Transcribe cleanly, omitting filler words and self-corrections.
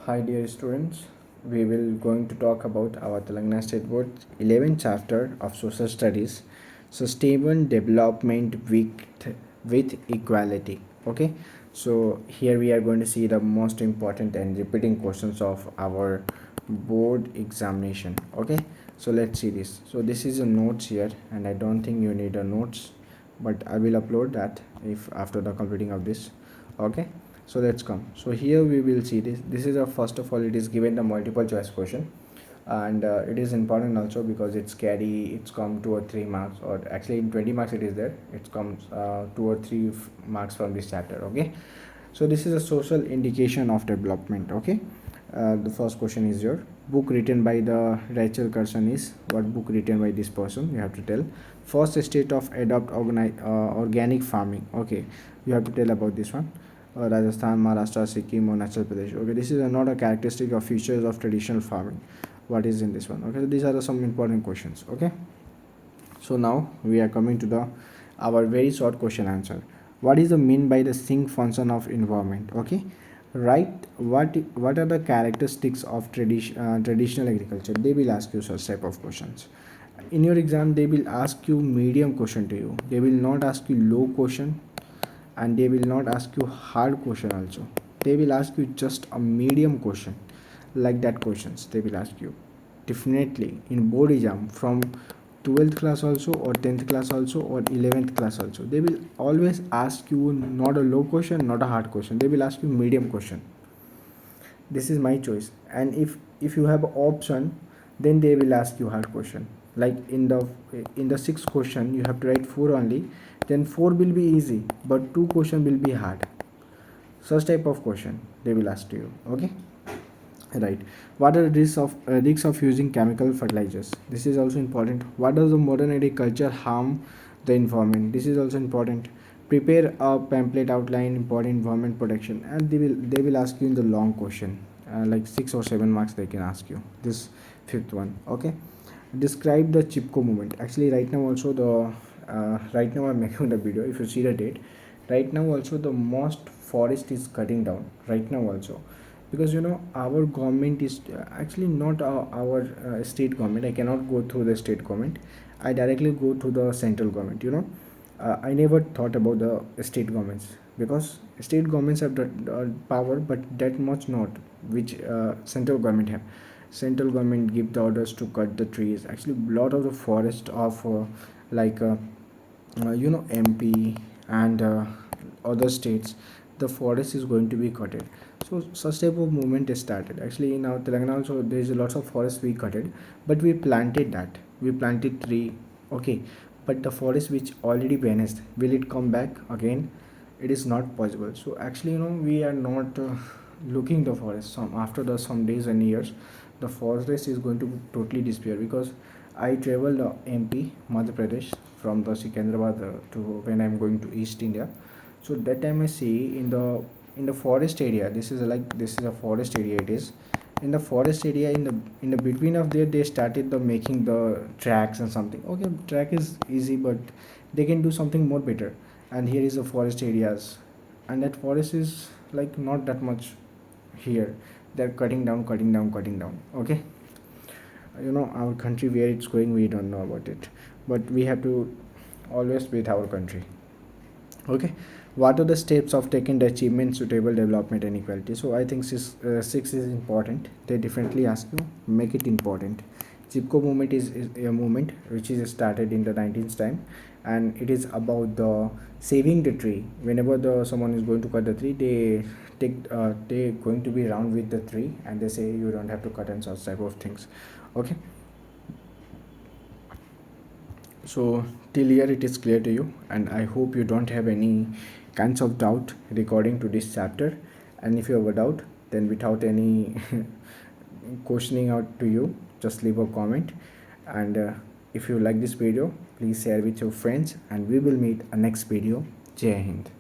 Hi dear students, we will going to talk about our Telangana State Board 11th chapter of Social Studies, Sustainable Development with Equality. Okay, so here we are going to see the most important and repeating questions of our board examination. Okay, so let's see this. So this is a notes here, and I don't think you need a notes, but I will upload that if after the completing of this. Okay, so let's come. So here we will see this is a first of all it is given the multiple choice question, and it is important also because it's come 2 or 3 marks, or actually in 20 marks it is there, it comes 2 or 3 marks from this chapter. Okay, so this is a social indication of development. Okay, the first question is your book written by the Rachel Carson is what book written by this person, you have to tell. First state of organic farming. Okay, you have to tell about this one. Rajasthan, Maharashtra, Sikkim, or Arunachal Pradesh. Okay, this is not a characteristic of features of traditional farming. What is in this one? Okay, so these are some important questions. Okay, so now we are coming to the our very short question answer. What is the mean by the sink function of environment? Okay, right. What are the characteristics of traditional agriculture? They will ask you such type of questions. In your exam, they will ask you medium question to you. They will not ask you low question, and they will not ask you hard question also. They will ask you just a medium question, like that questions they will ask you definitely in board exam from 12th class also, or 10th class also, or 11th class also. They will always ask you not a low question, not a hard question. They will ask you medium question. This is my choice. And if you have option, then they will ask you hard question. Like in the sixth question you have to write 4 only, then 4 will be easy, but 2 question will be hard. Such type of question they will ask to you. Okay, right. What are the risks of using chemical fertilizers? This is also important. What does the modern agriculture harm the environment? This is also important. Prepare a pamphlet outline important environment protection, and they will ask you in the long question, like 6 or 7 marks they can ask you this fifth one. Okay, describe the chipko movement. Actually right now also the right now I'm making the video. If you see the date, right now also the most forest is cutting down right now also, because our government is actually not our state government. I cannot go through the state government, I directly go to the central government. I never thought about the state governments, because state governments have the power, but that much not which central government have. Central government give the orders to cut the trees. Actually lot of the forest of like MP and other states, the forest is going to be cutted. So such type of movement is started. Actually in our Telangana also there is lots of forest we cutted, but we planted that, we planted tree. Okay, but the forest which already vanished, will it come back again? It is not possible. So actually we are not looking the forest. Some after the some days and years, the forest is going to totally disappear, because I traveled MP Madhya Pradesh from the Sikandrabad to when I'm going to East India. So that time I see in the forest area, this is a forest area. It is in the forest area, in the between of there they started the making the tracks and something. Okay, track is easy, but they can do something more better. And here is the forest areas, and that forest is like not that much here. They're cutting down, cutting down, cutting down. Okay, our country where it's going, we don't know about it, but we have to always with our country. Okay, what are the steps of taking the achievement, suitable development and equality? So I think six is important. They definitely ask you, make it important. Chipko movement is a movement which is started in the 19th time, and it is about the saving the tree. Whenever someone is going to cut the tree, they going to be around with the tree, and they say you don't have to cut and such type of things. Okay, so till here it is clear to you, and I hope you don't have any kinds of doubt regarding to this chapter. And if you have a doubt, then without any questioning out to you, just leave a comment. And if you like this video, please share with your friends, and we will meet a next video. Jai Hind.